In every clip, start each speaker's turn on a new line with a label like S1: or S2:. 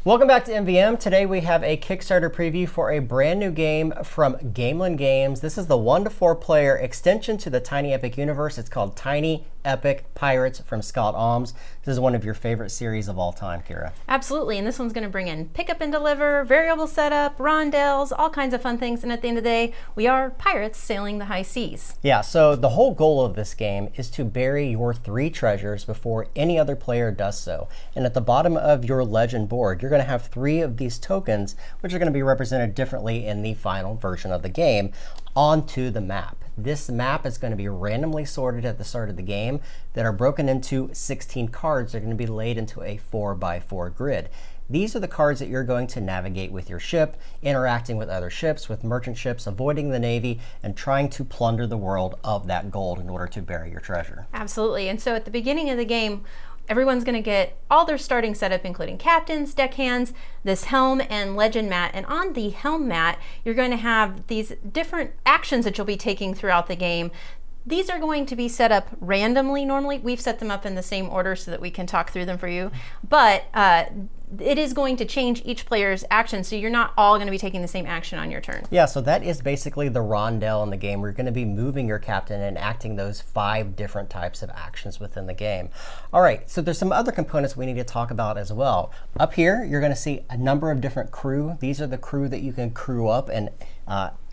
S1: Welcome back to MVM. Today we have a Kickstarter preview for a brand new game from Gamelyn Games. This is the 1 to 4 player extension to the Tiny Epic universe. It's called Tiny Epic Pirates from Scott Alms. This is one of your favorite series of all time, Kira.
S2: Absolutely, and this one's going to bring in pick up and deliver, variable setup, rondelles, all kinds of fun things. And at the end of the day, we are pirates sailing the high seas.
S1: Yeah, so the whole goal of this game is to bury your 3 treasures before any other player does so. And at the bottom of your legend board, you're going to have 3 of these tokens, which are going to be represented differently in the final version of the game, onto the map. This map is going to be randomly sorted at the start of the game that are broken into 16 cards. They're going to be laid into a 4x4 grid. These are the cards that you're going to navigate with your ship, interacting with other ships, with merchant ships, avoiding the Navy, and trying to plunder the world of that gold in order to bury your treasure.
S2: Absolutely, and so at the beginning of the game, everyone's going to get all their starting setup, including captains, deckhands, this helm, and legend mat. And on the helm mat, you're going to have these different actions that you'll be taking throughout the game. These are going to be set up randomly normally. We've set them up in the same order so that we can talk through them for you. But it is going to change each player's action, so you're not all going to be taking the same action on your turn.
S1: Yeah, so that is basically the rondelle in the game. We're going to be moving your captain and acting those 5 different types of actions within the game. All right, so there's some other components we need to talk about as well. Up here, you're going to see a number of different crew. These are the crew that you can crew up and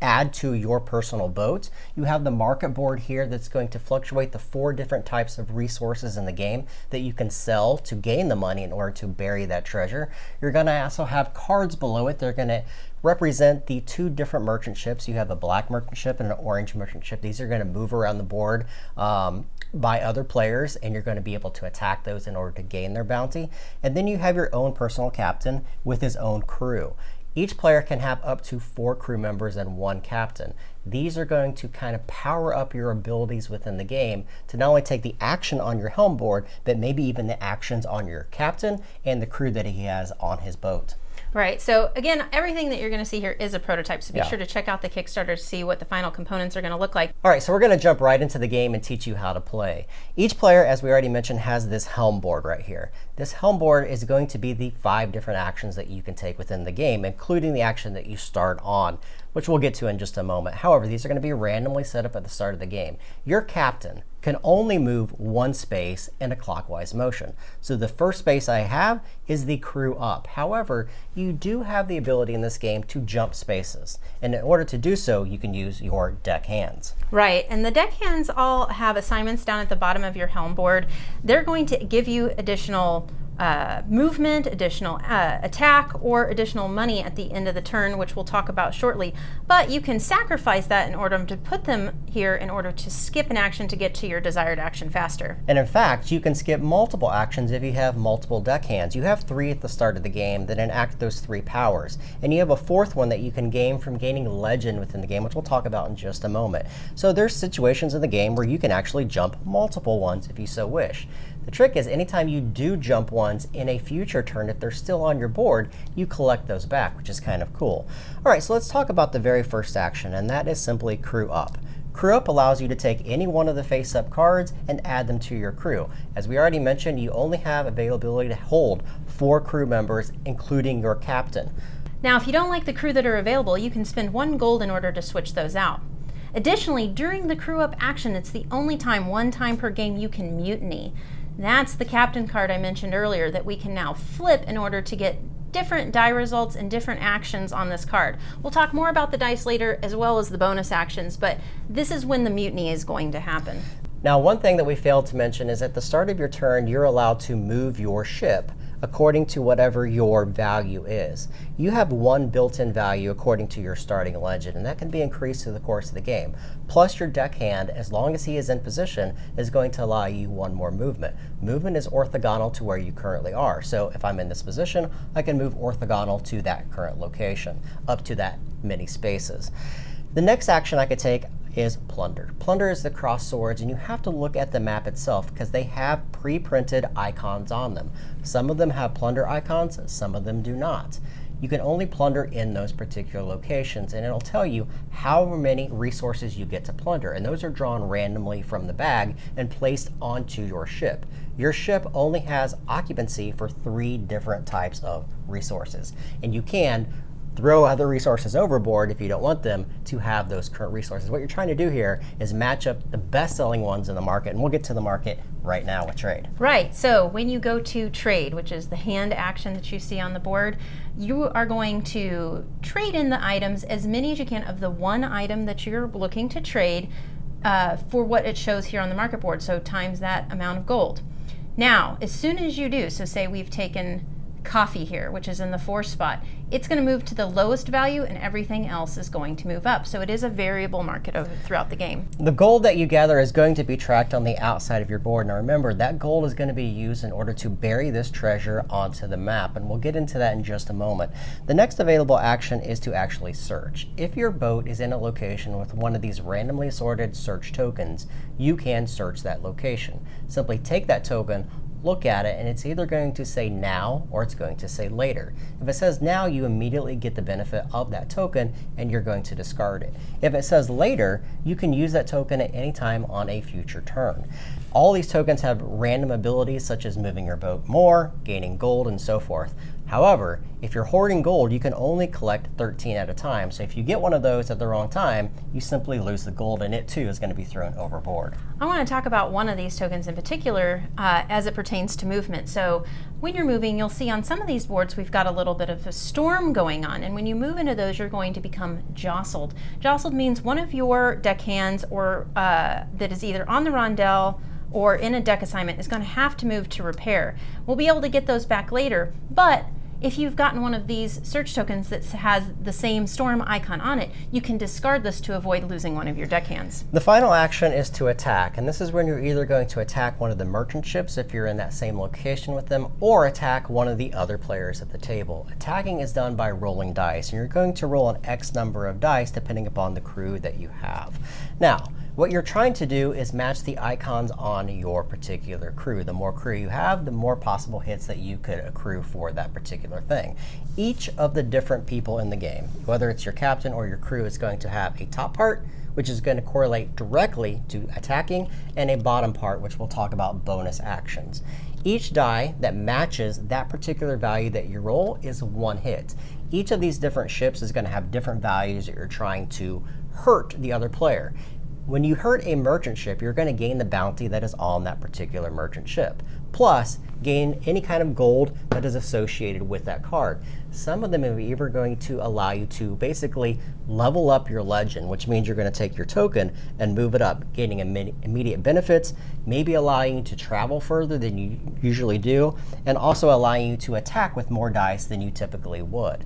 S1: add to your personal boat. You have the market board here that's going to fluctuate the 4 different types of resources in the game that you can sell to gain the money in order to bury that treasure. You're going to also have cards below it. They're going to represent the 2 different merchant ships. You have a black merchant ship and an orange merchant ship. These are going to move around the board by other players, and you're going to be able to attack those in order to gain their bounty. And then you have your own personal captain with his own crew. Each player can have up to 4 crew members and 1 captain. These are going to kind of power up your abilities within the game to not only take the action on your helm board, but maybe even the actions on your captain and the crew that he has on his boat.
S2: Right, so again, everything that you're going to see here is a prototype, so be sure to check out the Kickstarter to see what the final components are going to look like.
S1: All right, so we're going to jump right into the game and teach you how to play. Each player, as we already mentioned, has this helm board right here. This helm board is going to be the 5 different actions that you can take within the game, including the action that you start on, which we'll get to in just a moment. However, these are going to be randomly set up at the start of the game. Your captain can only move 1 space in a clockwise motion. So the first space I have is the crew up. However, you do have the ability in this game to jump spaces. And in order to do so, you can use your deckhands.
S2: Right, and the deckhands all have assignments down at the bottom of your helm board. They're going to give you additional movement, additional attack, or additional money at the end of the turn, which we'll talk about shortly. But you can sacrifice that in order to put them here in order to skip an action to get to your desired action faster.
S1: And in fact, you can skip multiple actions if you have multiple deckhands. You have 3 at the start of the game that enact those 3 powers. And you have a 4th one that you can gain from gaining legend within the game, which we'll talk about in just a moment. So there's situations in the game where you can actually jump multiple ones if you so wish. The trick is anytime you do jump ones in a future turn, if they're still on your board, you collect those back, which is kind of cool. All right, so let's talk about the very first action, and that is simply crew up. Crew up allows you to take any one of the face-up cards and add them to your crew. As we already mentioned, you only have availability to hold 4 crew members, including your captain.
S2: Now, if you don't like the crew that are available, you can spend 1 gold in order to switch those out. Additionally, during the crew up action, it's the only time, 1 time per game, you can mutiny. That's the captain card I mentioned earlier that we can now flip in order to get different die results and different actions on this card. We'll talk more about the dice later as well as the bonus actions, but this is when the mutiny is going to happen.
S1: Now, one thing that we failed to mention is at the start of your turn, you're allowed to move your ship according to whatever your value is. You have 1 built-in value according to your starting legend, and that can be increased through the course of the game. Plus your deckhand, as long as he is in position, is going to allow you 1 more movement. Movement is orthogonal to where you currently are. So if I'm in this position, I can move orthogonal to that current location, up to that many spaces. The next action I could take is plunder. Plunder is the cross swords, and you have to look at the map itself because they have pre-printed icons on them. Some of them have plunder icons, some of them do not. you can only plunder in those particular locations, and it'll tell you how many resources you get to plunder, and those are drawn randomly from the bag and placed onto your ship. Your ship only has occupancy for 3 different types of resources, and you can throw other resources overboard if you don't want them to have those current resources. What you're trying to do here is match up the best-selling ones in the market, and we'll get to the market right now with trade.
S2: Right, so when you go to trade, which is the hand action that you see on the board, you are going to trade in the items, as many as you can of the one item that you're looking to trade for what it shows here on the market board, so times that amount of gold. Now, as soon as you do, so say we've taken coffee here, which is in the 4 spot, it's going to move to the lowest value and everything else is going to move up. So it is a variable market throughout the game.
S1: The gold that you gather is going to be tracked on the outside of your board. Now remember, that gold is going to be used in order to bury this treasure onto the map, and we'll get into that in just a moment. The next available action is to actually search. If your boat is in a location with one of these randomly assorted search tokens, you can search that location. Simply take that token, look at it, and it's either going to say now or it's going to say later. If it says now, you immediately get the benefit of that token and you're going to discard it. If it says later, you can use that token at any time on a future turn. All these tokens have random abilities such as moving your boat more, gaining gold, and so forth. However, if you're hoarding gold, you can only collect 13 at a time. So if you get one of those at the wrong time, you simply lose the gold, and it too is going to be thrown overboard.
S2: I want to talk about one of these tokens in particular as it pertains to movement. So when you're moving, you'll see on some of these boards we've got a little bit of a storm going on, and when you move into those, you're going to become jostled. Jostled means one of your deckhands or that is either on the rondel or in a deck assignment is going to have to move to repair. We'll be able to get those back later, but if you've gotten one of these search tokens that has the same storm icon on it, you can discard this to avoid losing one of your deckhands.
S1: The final action is to attack, and this is when you're either going to attack one of the merchant ships if you're in that same location with them, or attack one of the other players at the table. Attacking is done by rolling dice, and you're going to roll an X number of dice depending upon the crew that you have. Now, what you're trying to do is match the icons on your particular crew. The more crew you have, the more possible hits that you could accrue for that particular thing. Each of the different people in the game, whether it's your captain or your crew, is going to have a top part, which is going to correlate directly to attacking, and a bottom part, which we'll talk about bonus actions. Each die that matches that particular value that you roll is 1 hit. Each of these different ships is going to have different values that you're trying to hurt the other player. When you hurt a merchant ship, you're going to gain the bounty that is on that particular merchant ship, plus gain any kind of gold that is associated with that card. Some of them are even going to allow you to basically level up your legend, which means you're going to take your token and move it up, gaining immediate benefits, maybe allowing you to travel further than you usually do, and also allowing you to attack with more dice than you typically would.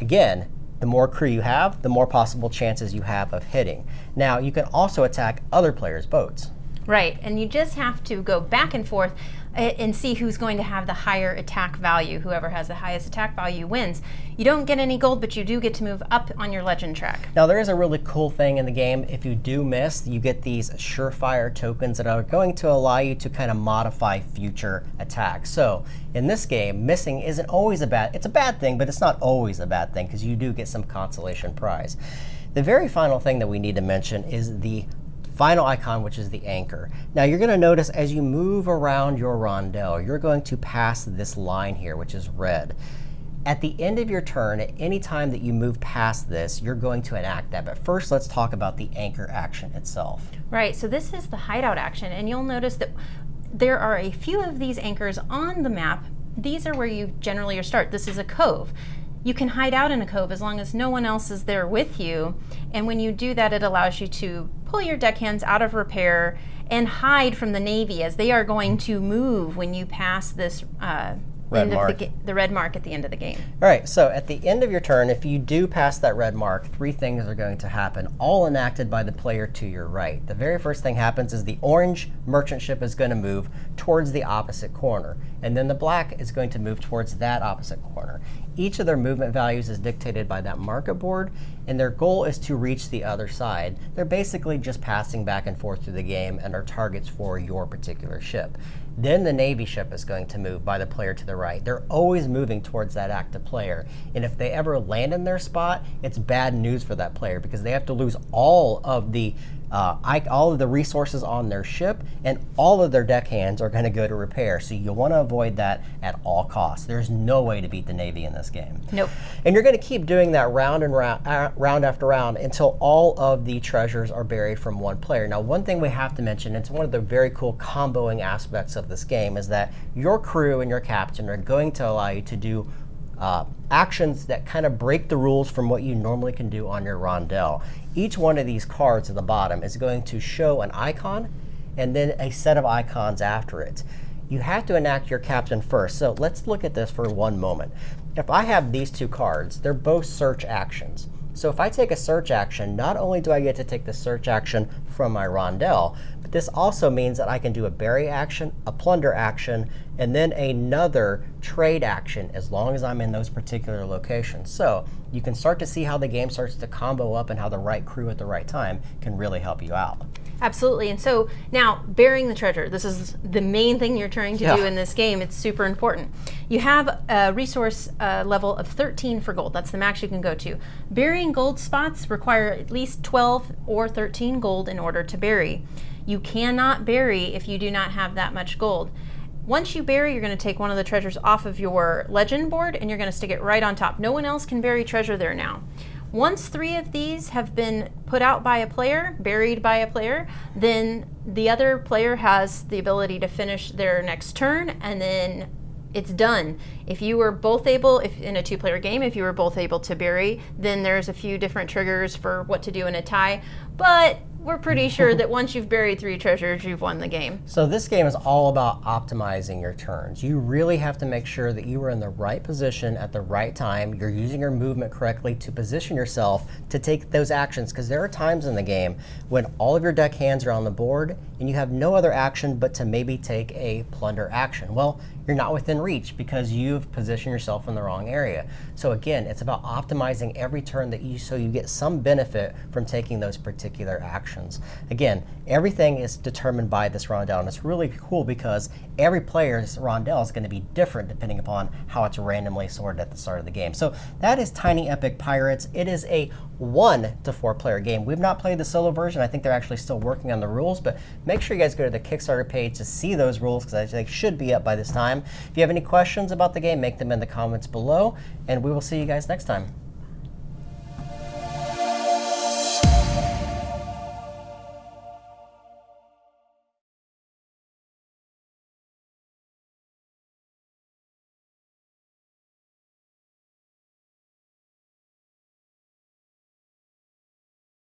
S1: Again, the more crew you have, the more possible chances you have of hitting. Now, you can also attack other players' boats.
S2: Right, and you just have to go back and forth and see who's going to have the higher attack value. Whoever has the highest attack value wins. You don't get any gold, but you do get to move up on your legend track.
S1: Now, there is a really cool thing in the game. If you do miss, you get these surefire tokens that are going to allow you to kind of modify future attacks. So in this game, missing isn't always it's a bad thing, but it's not always a bad thing because you do get some consolation prize. The very final thing that we need to mention is the final icon, which is the anchor. Now, you're going to notice as you move around your rondel, you're going to pass this line here, which is red. At the end of your turn, at any time that you move past this, you're going to enact that. But first, let's talk about the anchor action itself.
S2: Right, so this is the hideout action, and you'll notice that there are a few of these anchors on the map. These are where you generally start. This is a cove. You can hide out in a cove as long as no one else is there with you. And when you do that, it allows you to pull your deckhands out of repair and hide from the Navy, as they are going to move when you pass this the red mark at the end of the game.
S1: All right, so at the end of your turn, if you do pass that red mark, 3 things are going to happen, all enacted by the player to your right. The very first thing happens is the orange merchant ship is going to move towards the opposite corner, and then the black is going to move towards that opposite corner. Each of their movement values is dictated by that market board, and their goal is to reach the other side. They're basically just passing back and forth through the game and are targets for your particular ship. Then the Navy ship is going to move by the player to the right. They're always moving towards that active player. And if they ever land in their spot, it's bad news for that player because they have to lose all of the resources on their ship, and all of their deckhands are going to go to repair. So you want to avoid that at all costs. There's no way to beat the Navy in this game.
S2: Nope.
S1: And you're going to keep doing that round after round until all of the treasures are buried from one player. Now, one thing we have to mention, it's one of the very cool comboing aspects of this game, is that your crew and your captain are going to allow you to do actions that kind of break the rules from what you normally can do on your rondel. Each one of these cards at the bottom is going to show an icon and then a set of icons after it. You have to enact your captain first. So let's look at this for one moment. If I have these two cards, they're both search actions. So if I take a search action, not only do I get to take the search action from my rondel, but this also means that I can do a bury action, a plunder action, and then another trade action as long as I'm in those particular locations. So you can start to see how the game starts to combo up and how the right crew at the right time can really help you out.
S2: Absolutely. And so now, burying the treasure. This is the main thing you're trying to do in this game. It's super important. You have a resource level of 13 for gold. That's the max you can go to. Burying gold spots require at least 12 or 13 gold in order to bury. You cannot bury if you do not have that much gold. Once you bury, you're going to take one of the treasures off of your legend board and you're going to stick it right on top. No one else can bury treasure there now. Once 3 of these have been put out by a player, buried by a player, then the other player has the ability to finish their next turn, and then it's done. If you were both able, if in a 2-player game, if you were both able to bury, then there's a few different triggers for what to do in a tie, but we're pretty sure that once you've buried 3 treasures, you've won the game.
S1: So this game is all about optimizing your turns. You really have to make sure that you are in the right position at the right time. You're using your movement correctly to position yourself to take those actions, because there are times in the game when all of your deck hands are on the board and you have no other action but to maybe take a plunder action. Well, you're not within reach because you've positioned yourself in the wrong area. So again, it's about optimizing every turn that so you get some benefit from taking those particular actions. Again, everything is determined by this rondel, and it's really cool because every player's rondel is going to be different depending upon how it's randomly sorted at the start of the game. So that is Tiny Epic Pirates. It is a 1 to 4 player game. We've not played the solo version. I think they're actually still working on the rules, but make sure you guys go to the Kickstarter page to see those rules because they should be up by this time. If you have any questions about the game, make them in the comments below, and we will see you guys next time.